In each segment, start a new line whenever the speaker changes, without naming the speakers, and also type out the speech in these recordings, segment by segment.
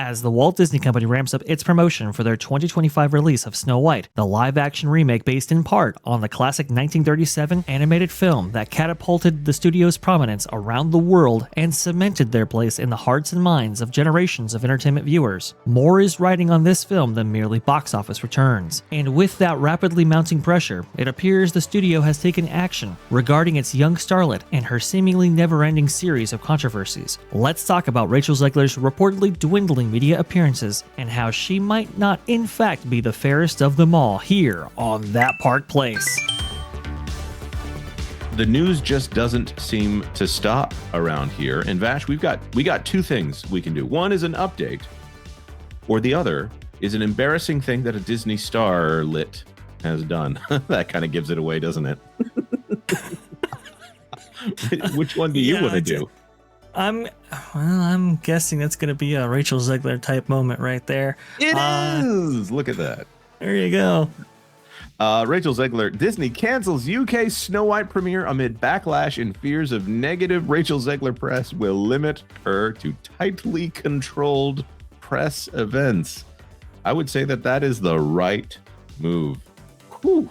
As the Walt Disney Company ramps up its promotion for their 2025 release of Snow White, the live-action remake based in part on the classic 1937 animated film that catapulted the studio's prominence around the world and cemented their place in the hearts and minds of generations of entertainment viewers. More is riding on this film than merely box office returns. And with that rapidly mounting pressure, it appears the studio has taken action regarding its young starlet and her seemingly never-ending series of controversies. Let's talk about Rachel Zegler's reportedly dwindling media appearances and how she might not in fact be the fairest of them all here on That Park Place.
The news just doesn't seem to stop around here. And Vash, we got two things we can do. One is an update, or the other is an embarrassing thing that a Disney starlet has done. That kind of gives it away, doesn't it? Which one do you want to do?
I'm guessing that's going to be a Rachel Zegler type moment right there.
It is. Look at that.
There you go.
Rachel Zegler, Disney cancels UK Snow White premiere amid backlash and fears of negative Rachel Zegler press will limit her to tightly controlled press events. I would say that is the right move. Whew.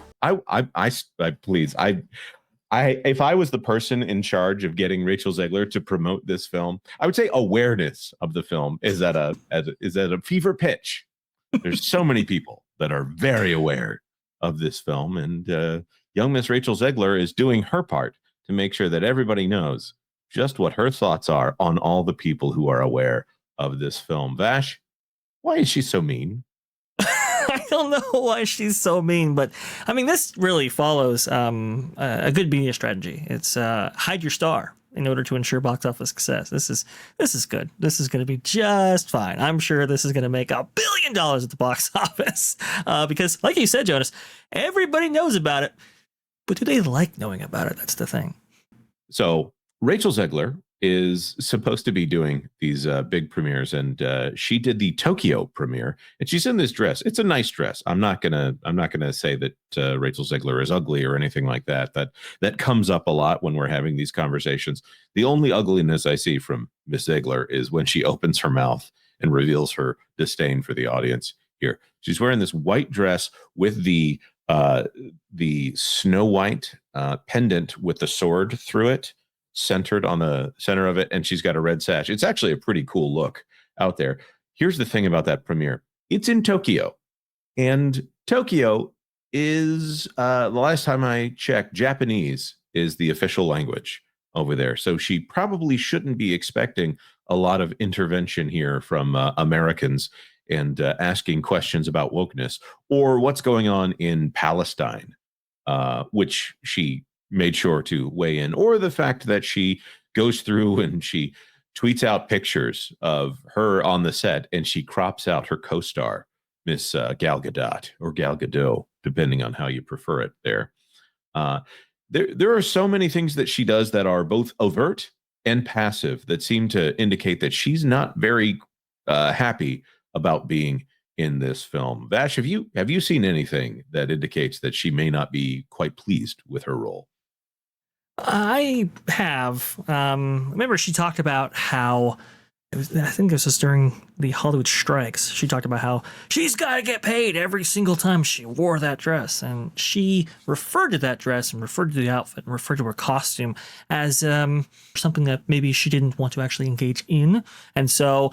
Please, if I was the person in charge of getting Rachel Zegler to promote this film, I would say awareness of the film is at a fever pitch. There's so many people that are very aware of this film, and young Miss Rachel Zegler is doing her part to make sure that everybody knows just what her thoughts are on all the people who are aware of this film. Vash, why is she so mean?
I don't know why she's so mean, but I mean, this really follows a good media strategy. It's hide your star in order to ensure box office success. This is good. This is going to be just fine. I'm sure this is going to make $1 billion at the box office because, like you said, Jonas, everybody knows about it, but do they like knowing about it? That's the thing.
So Rachel Zegler is supposed to be doing these big premieres, and she did the Tokyo premiere, and she's in this dress. It's a nice dress. I'm not gonna say that Rachel Zegler is ugly or anything like that. That comes up a lot when we're having these conversations. The only ugliness I see from Miss Zegler is when she opens her mouth and reveals her disdain for the audience. Here, she's wearing this white dress with the Snow White pendant with the sword through it, centered on the center of it, and she's got a red sash. It's actually a pretty cool look out there. Here's the thing about that premiere. It's in Tokyo, and Tokyo is, the last time I checked, Japanese is the official language over there. So she probably shouldn't be expecting a lot of intervention here from Americans and asking questions about wokeness or what's going on in Palestine, which she made sure to weigh in, or the fact that she goes through and she tweets out pictures of her on the set and she crops out her co-star, Miss Gal Gadot, or Gal Gadot, depending on how you prefer it there. There are so many things that she does that are both overt and passive that seem to indicate that she's not very happy about being in this film. Vash, have you seen anything that indicates that she may not be quite pleased with her role?
I have. Remember, she talked about how I think this was during the Hollywood strikes. She talked about how she's got to get paid every single time she wore that dress, and she referred to that dress and referred to the outfit and referred to her costume as something that maybe she didn't want to actually engage in. And so,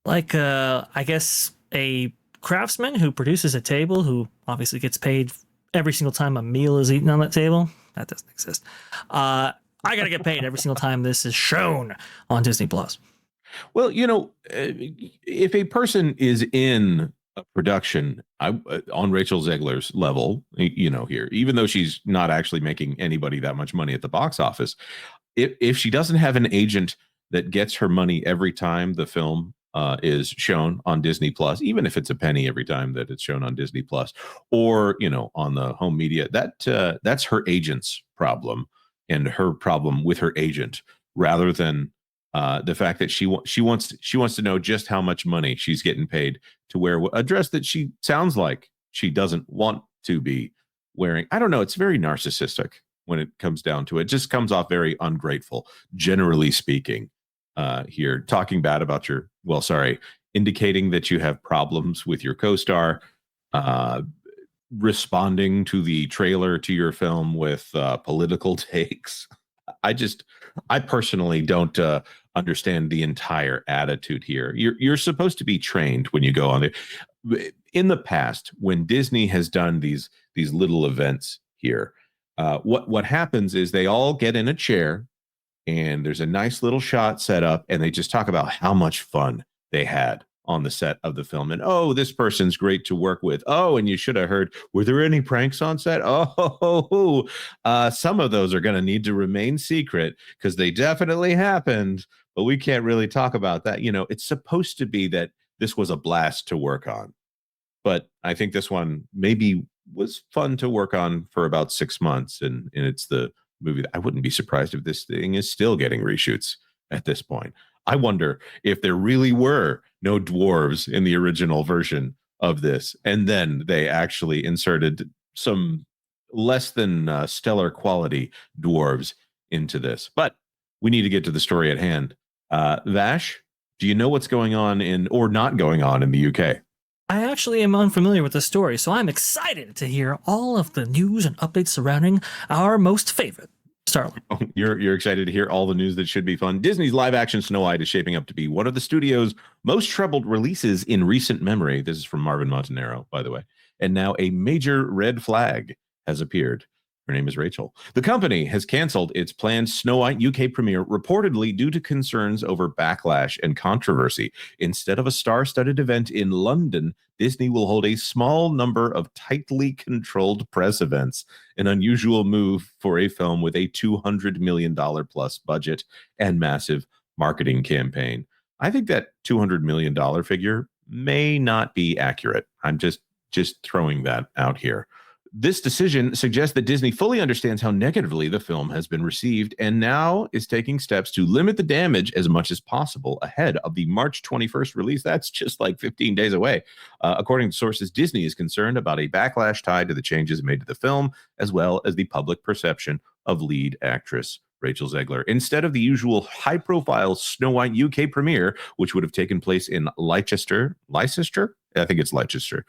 like, I guess a craftsman who produces a table, who obviously gets paid every single time a meal is eaten on that table. That doesn't exist. I got to get paid every single time this is shown on Disney Plus.
Well, if a person is in a production on Rachel Zegler's level, here, even though she's not actually making anybody that much money at the box office, if she doesn't have an agent that gets her money every time the film is shown on Disney Plus, even if it's a penny every time that it's shown on Disney Plus, or on the home media, that's her agent's problem and her problem with her agent, rather than the fact that she wants to know just how much money she's getting paid to wear a dress that she sounds like she doesn't want to be wearing. I don't know. It's very narcissistic when it comes down to it. It just comes off very ungrateful, generally speaking. Here, talking bad about indicating that you have problems with your co-star, uh, responding to the trailer to your film with political takes. I just, I personally don't understand the entire attitude here. You're supposed to be trained when you go on there. In the past, when Disney has done these little events here, what happens is they all get in a chair and there's a nice little shot set up and they just talk about how much fun they had on the set of the film. And oh, this person's great to work with. Oh, and you should have heard, were there any pranks on set? Oh, some of those are going to need to remain secret because they definitely happened, but we can't really talk about that. It's supposed to be that this was a blast to work on, but I think this one maybe was fun to work on for about 6 months, and it's the movie that I wouldn't be surprised if this thing is still getting reshoots at this point. I wonder if there really were no dwarves in the original version of this, and then they actually inserted some less than stellar quality dwarves into this. But we need to get to the story at hand. Vash, do you know what's going on in or not going on in the UK?
I actually am unfamiliar with the story, so I'm excited to hear all of the news and updates surrounding our most favorite Starling.
Oh, you're excited to hear all the news that should be fun. Disney's live-action Snow White is shaping up to be one of the studio's most troubled releases in recent memory. This is from Marvin Montanaro, by the way. And now a major red flag has appeared. Her name is Rachel. The company has canceled its planned Snow White UK premiere, reportedly due to concerns over backlash and controversy. Instead of a star-studded event in London, Disney will hold a small number of tightly controlled press events, an unusual move for a film with a $200 million plus budget and massive marketing campaign. I think that $200 million figure may not be accurate. I'm just throwing that out here. This decision suggests that Disney fully understands how negatively the film has been received and now is taking steps to limit the damage as much as possible ahead of the March 21st release. That's just like 15 days away. According to sources, Disney is concerned about a backlash tied to the changes made to the film, as well as the public perception of lead actress Rachel Zegler. Instead of the usual high-profile Snow White UK premiere, which would have taken place in Leicester? I think it's Leicester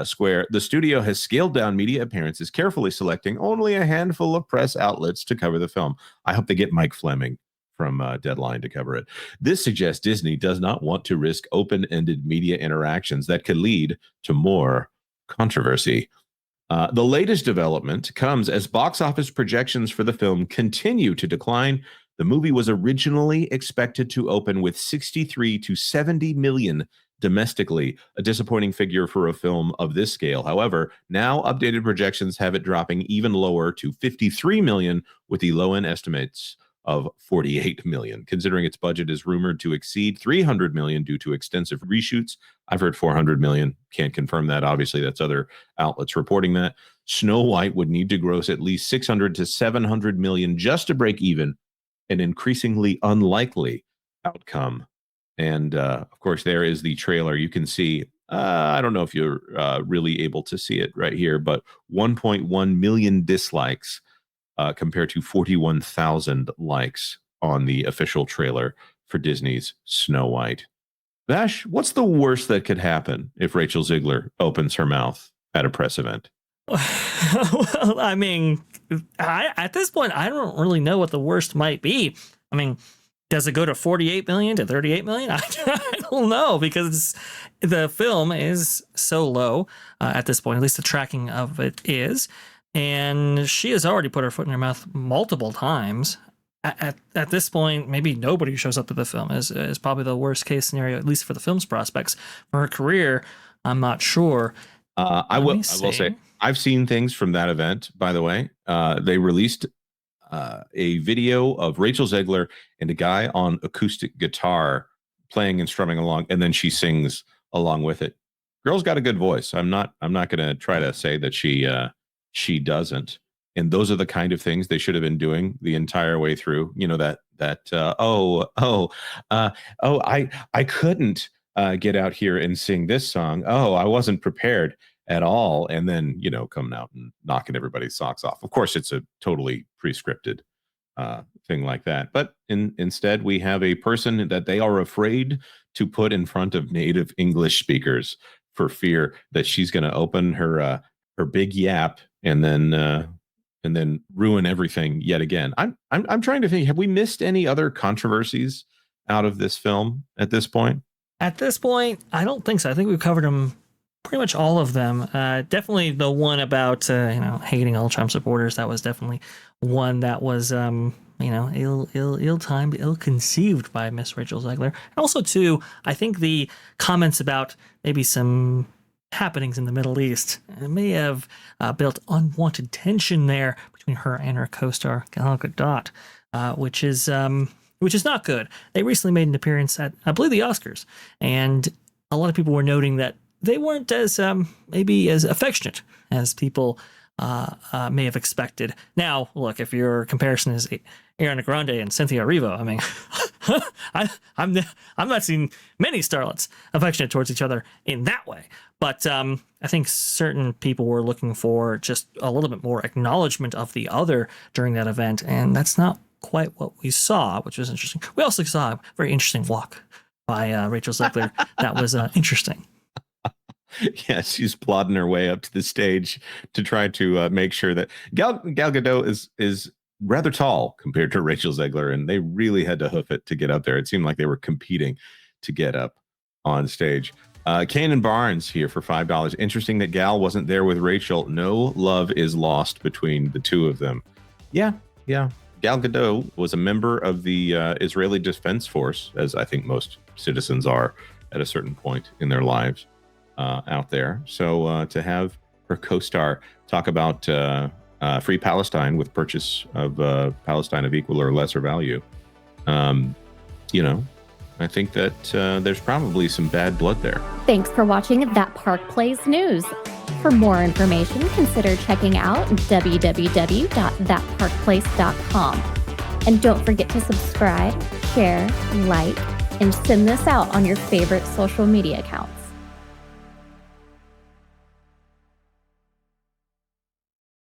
Square, the studio has scaled down media appearances, carefully selecting only a handful of press outlets to cover the film. I hope they get Mike Fleming from Deadline to cover it. This suggests Disney does not want to risk open-ended media interactions that could lead to more controversy. The latest development comes as box office projections for the film continue to decline. The movie was originally expected to open with 63 to 70 million domestically, a disappointing figure for a film of this scale. However, now updated projections have it dropping even lower to 53 million, with the low-end estimates of 48 million. Considering its budget is rumored to exceed 300 million due to extensive reshoots. I've heard 400 million. Can't confirm that. Obviously, that's other outlets reporting that. Snow White would need to gross at least 600 to 700 million just to break even, an increasingly unlikely outcome. And of course, there is the trailer. You can see, I don't know if you're really able to see it right here, but 1.1 million dislikes compared to 41,000 likes on the official trailer for Disney's Snow White. Vash, what's the worst that could happen if Rachel Zegler opens her mouth at a press event?
Well, I mean, at this point, I don't really know what the worst might be. I mean, does it go to 48 million to 38 million? I don't know, because the film is so low at this point, at least the tracking of it is. And she has already put her foot in her mouth multiple times. At this point, maybe nobody shows up to the film is probably the worst case scenario, at least for the film's prospects. For her career, I'm not sure.
I will say, I've seen things from that event, by the way. They released a video of Rachel Zegler and a guy on acoustic guitar playing and strumming along, and then she sings along with it. Girl's got a good voice. I'm not going to try to say that she doesn't. And those are the kind of things they should have been doing the entire way through. You know, I couldn't get out here and sing this song. Oh, I wasn't prepared at all. And then, you know, coming out and knocking everybody's socks off. Of course, it's a totally pre-scripted thing like that. But instead, we have a person that they are afraid to put in front of native English speakers for fear that she's going to open her big yap and then ruin everything yet again. I'm trying to think, have we missed any other controversies out of this film at this point?
At this point, I don't think so. I think we've covered them, pretty much all of them. Definitely the one about hating all Trump supporters. That was definitely one that was ill-timed, ill-conceived by Miss Rachel Zegler. And also, too, I think the comments about maybe some happenings in the Middle East may have built unwanted tension there between her and her co-star Gal Gadot, which is not good. They recently made an appearance at, I believe, the Oscars, and a lot of people were noting that they weren't as maybe as affectionate as people may have expected. Now, look, if your comparison is Ariana Grande and Cynthia Erivo, I mean, I'm not seeing many starlets affectionate towards each other in that way. But I think certain people were looking for just a little bit more acknowledgement of the other during that event, and that's not quite what we saw, which was interesting. We also saw a very interesting walk by Rachel Zegler. That was interesting.
Yeah, she's plodding her way up to the stage to try to make sure that Gal Gadot is rather tall compared to Rachel Zegler, and they really had to hoof it to get up there. It seemed like they were competing to get up on stage. Kanan Barnes here for $5. Interesting that Gal wasn't there with Rachel. No love is lost between the two of them. Yeah. Gal Gadot was a member of the Israeli Defense Force, as I think most citizens are at a certain point in their lives out there. So to have her co-star talk about free Palestine with purchase of Palestine of equal or lesser value, I think that there's probably some bad blood there.
Thanks for watching That Park Plays News. For more information, consider checking out www.thatparkplace.com. And don't forget to subscribe, share, like, and send this out on your favorite social media accounts.